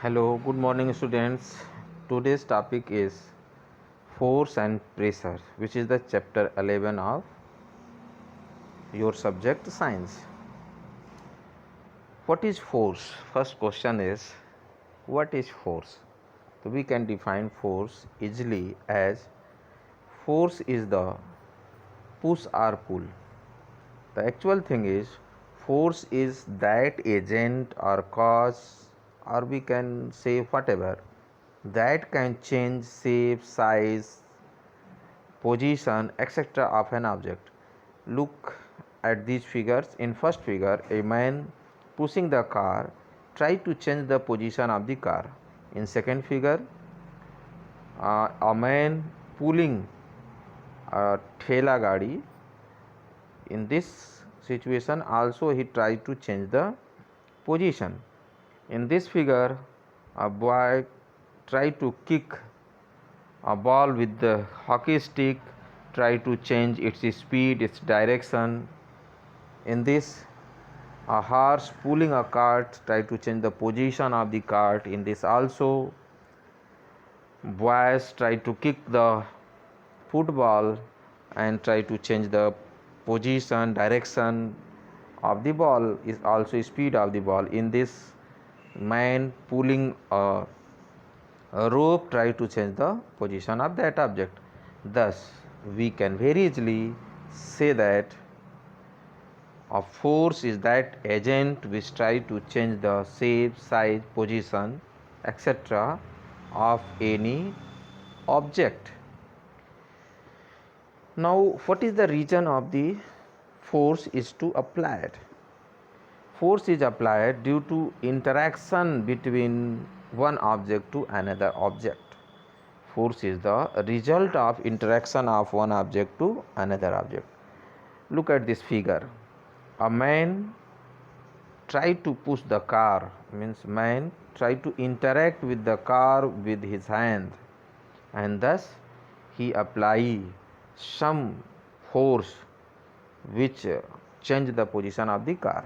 Hello, good morning, students. Today's topic is force and pressure, which is the chapter 11 of your subject science. What is force? First question is what is force? So we can define force easily as force is the push or pull. The actual thing is force is that agent or cause, or we can say whatever, that can change shape, size, position, etc. of an object. Look at these figures. In first figure, a man pushing the car try to change the position of the car. In second figure, a man pulling a thela gadi. In this situation also he tried to change the position. In this figure, a boy tried to kick a ball with the hockey stick, try to change its speed, its direction. In this, a horse pulling a cart try to change the position of the cart. In this also, boys try to kick the football and try to change the position, direction of the ball, is also speed of the ball. In this, man pulling a rope try to change the position of that object. Thus, we can very easily say that a force is that agent which try to change the shape, size, position, etc. of any object. Now, what is the reason of the force is to applied? Force is applied due to interaction between one object to another object. Force is the result of interaction of one object to another object. Look at this figure. A man tried to push the car, means man tried to interact with the car with his hand, and thus he apply some force which change the position of the car.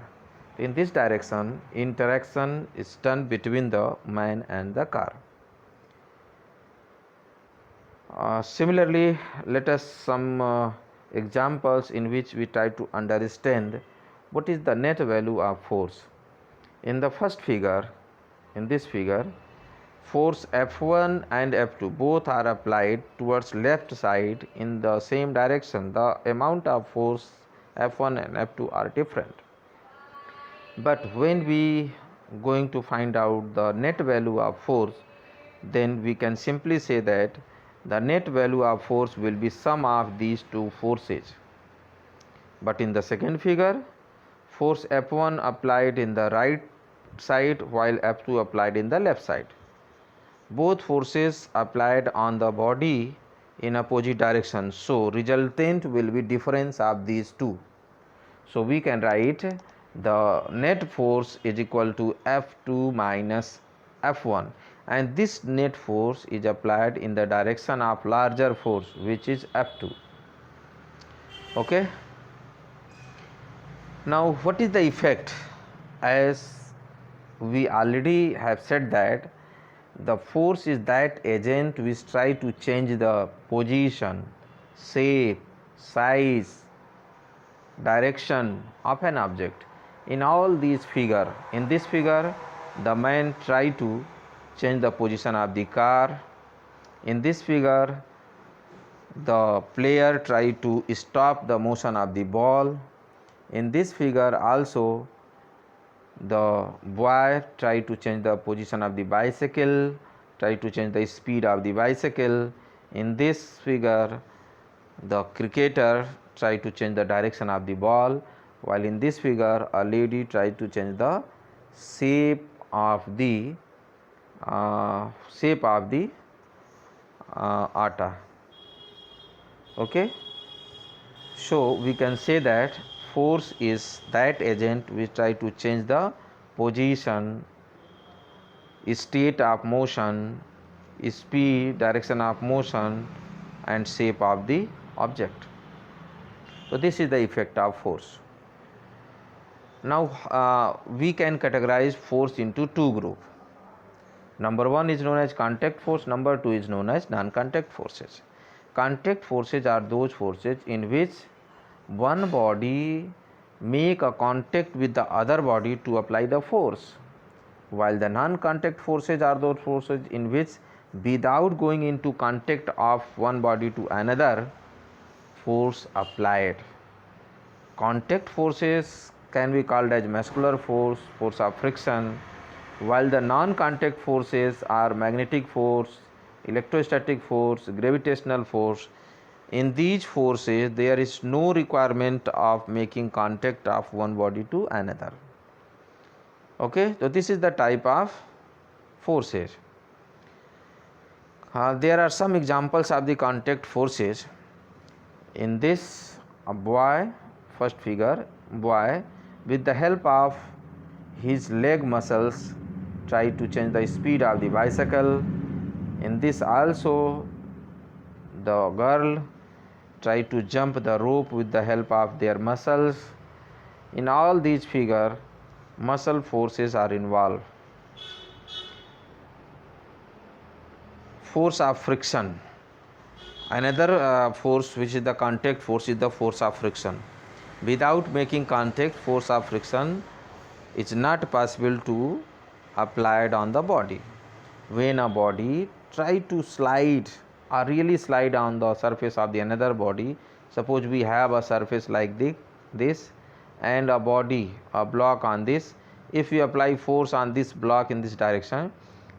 In this direction, interaction is done between the man and the car. Similarly, let us some examples in which we try to understand what is the net value of force. In the first figure, in this figure, force F1 and F2 both are applied towards left side in the same direction. The amount of force F1 and F2 are different. But when we going to find out the net value of force, then we can simply say that the net value of force will be sum of these two forces. But in the second figure, force F1 applied in the right side while F2 applied in the left side. Both forces applied on the body in opposite direction, so resultant will be difference of these two. So we can write the net force is equal to F2 minus F1, and this net force is applied in the direction of larger force, which is F2. Okay. Now what is the effect? As we already have said that the force is that agent which try to change the position, shape, size, direction of an object. In all these figure, in this figure, the man try to change the position of the car. In this figure, the player try to stop the motion of the ball. In this figure also, the boy try to change the position of the bicycle, try to change the speed of the bicycle. In this figure, the cricketer try to change the direction of the ball, while in this figure a lady tried to change the shape of the atta. Okay, so we can say that force is that agent which try to change the position, state of motion, speed, direction of motion, and shape of the object. So this is the effect of force. Now we can categorize force into two groups. Number 1 is known as contact force, number 2 is known as non-contact forces. Contact forces are those forces in which one body make a contact with the other body to apply the force, while the non-contact forces are those forces in which without going into contact of one body to another, force applied. Contact forces can be called as muscular force, force of friction, while the non-contact forces are magnetic force, electrostatic force, gravitational force. In these forces, there is no requirement of making contact of one body to another. Okay, so this is the type of forces. There are some examples of the contact forces. In this, a boy, first figure, boy with the help of his leg muscles try to change the speed of the bicycle. In this also, the girl try to jump the rope with the help of their muscles. In all these figures, muscle forces are involved. Force of friction. Another force which is the contact force is the force of friction. Without making contact, force of friction is not possible to applied on the body. When a body try to slide or really slide on the surface of the another body, suppose we have a surface like this and a body, a block on this. If we apply force on this block in this direction,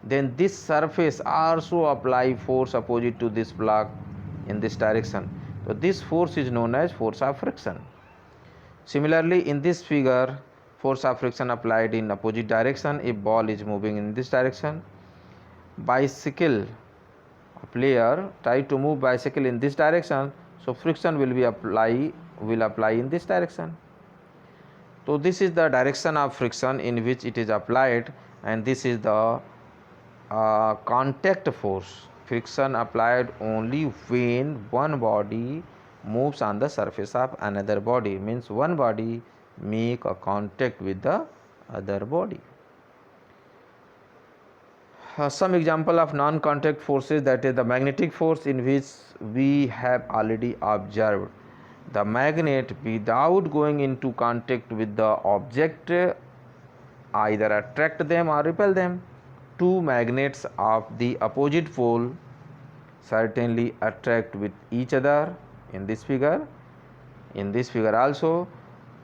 then this surface also apply force opposite to this block in this direction. So this force is known as force of friction. Similarly, in this figure, force of friction applied in opposite direction if ball is moving in this direction. Bicycle, a player try to move bicycle in this direction, so friction will apply in this direction. So this is the direction of friction in which it is applied, and this is the contact force. Friction applied only when one body moves on the surface of another body, means one body make a contact with the other body. Some example of non-contact forces, that is the magnetic force, in which we have already observed the magnet without going into contact with the object either attract them or repel them. Two magnets of the opposite pole certainly attract with each other in this figure also,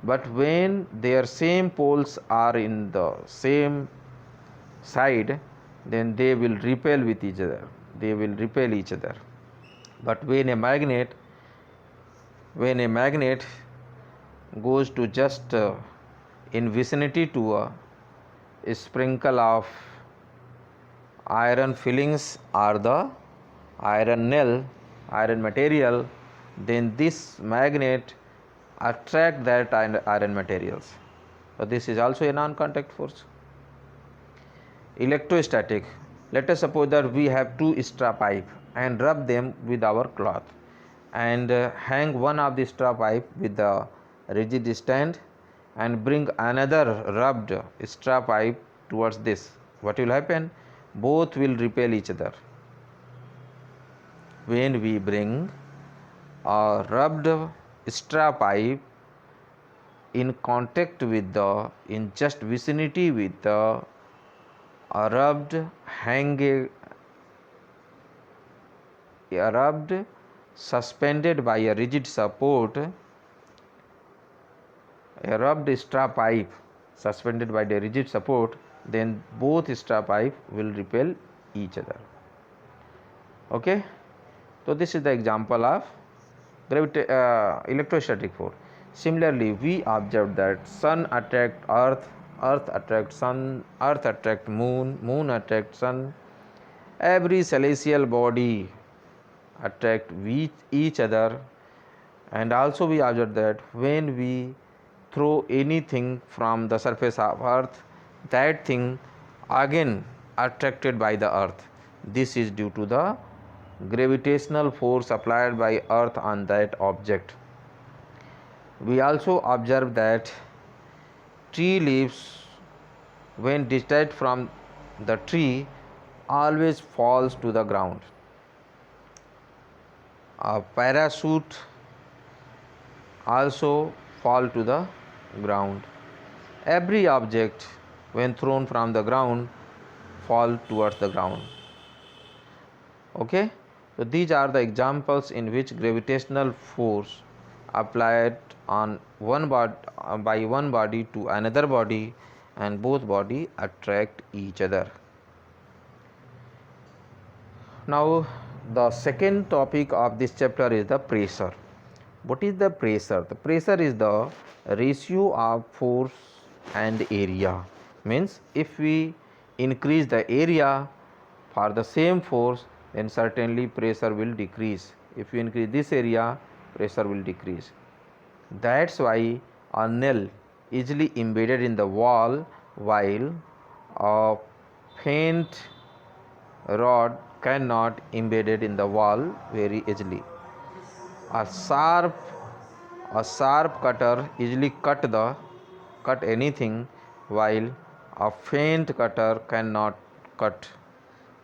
but when their same poles are in the same side, then they will repel with each other, but when a magnet goes to just in vicinity to a sprinkle of iron fillings or the iron material, then this magnet attract that iron materials. So this is also a non-contact force. Electrostatic. Let us suppose that we have two straw pipe and rub them with our cloth and hang one of the straw pipe with the rigid stand and bring another rubbed straw pipe towards this. What will happen? Both will repel each other. When we bring a rubbed straw pipe in contact with the in just vicinity with the rubbed suspended by a rigid support, a rubbed straw pipe suspended by the rigid support, then both straw pipe will repel each other. Okay, so this is the example of electrostatic force. Similarly, we observed that sun attract earth, earth attract sun, earth attract moon, moon attract sun. Every celestial body attract with each other, and also we observed that when we throw anything from the surface of earth, that thing again attracted by the earth. This is due to the gravitational force applied by earth on that object. We also observe that tree leaves, when detached from the tree, always falls to the ground. A parachute also fall to the ground. Every object when thrown from the ground fall towards the ground. Okay, so these are the examples in which gravitational force applied on by one body to another body, and both body attract each other. Now the second topic of this chapter is the pressure. What is the pressure? The pressure is the ratio of force and area. Means if we increase the area for the same force, then certainly pressure will decrease. If you increase this area, pressure will decrease. That's why a nail easily embedded in the wall, while a faint rod cannot embedded in the wall very easily. A sharp cutter easily cut anything, while a faint cutter cannot cut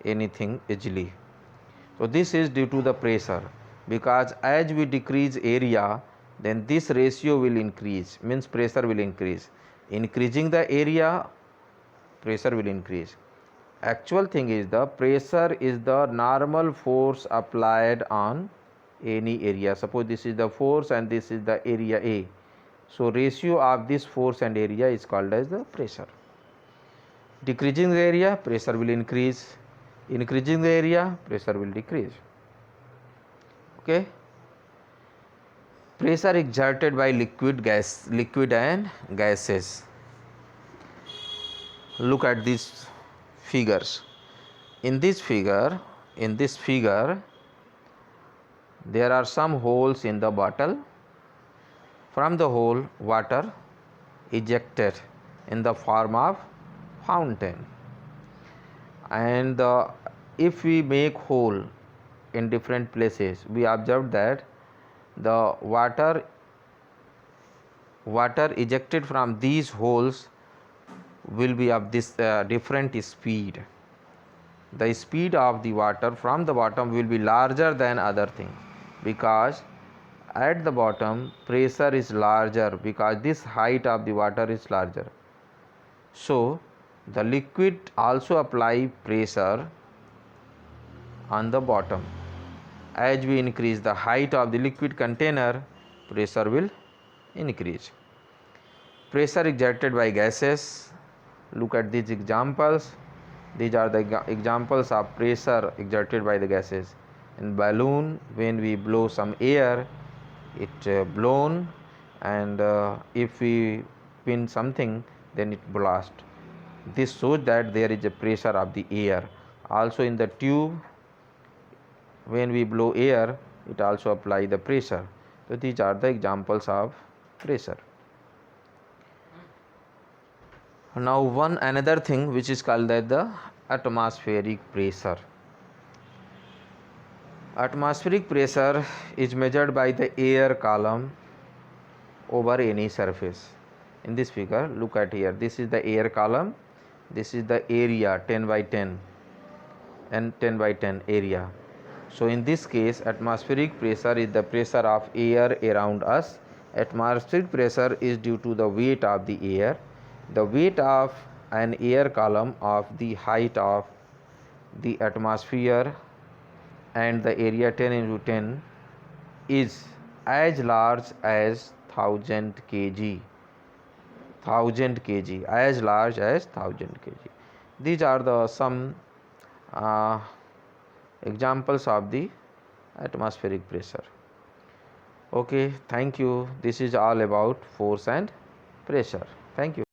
anything easily. So this is due to the pressure, because as we decrease area, then this ratio will increase, means pressure will increase. Increasing the area, pressure will increase. Actual thing is the pressure is the normal force applied on any area. Suppose this is the force and this is the area A. So ratio of this force and area is called as the pressure. Decreasing the area, pressure will increase. Increasing the area, pressure will decrease. Okay. Pressure exerted by liquid and gases. Look at these figures. In this figure, there are some holes in the bottle. From the hole, water ejected in the form of fountain. And if we make hole in different places, we observe that the water ejected from these holes will be of this different speed. The speed of the water from the bottom will be larger than other thing, because at the bottom pressure is larger, because this height of the water is larger. So the liquid also apply pressure on the bottom. As we increase the height of the liquid container, pressure will increase. Pressure exerted by gases. Look at these examples. These are the examples of pressure exerted by the gases. In balloon, when we blow some air, it blown, and if we pin something, then it blast. This shows that there is a pressure of the air. Also in the tube, when we blow air, it also apply the pressure. So these are the examples of pressure. Now another thing which is called that the atmospheric pressure. Atmospheric pressure is measured by the air column over any surface. In this figure, look at here, this is the air column, this is the area 10 by 10 and 10 by 10 area. So in this case, atmospheric pressure is the pressure of air around us. Atmospheric pressure is due to the weight of the air. The weight of an air column of the height of the atmosphere and the area 10 into 10 is as large as 1000 kg. 1000 kg, as large as 1000 kg. These are the some examples of the atmospheric pressure. Okay, thank you. This is all about force and pressure. Thank you.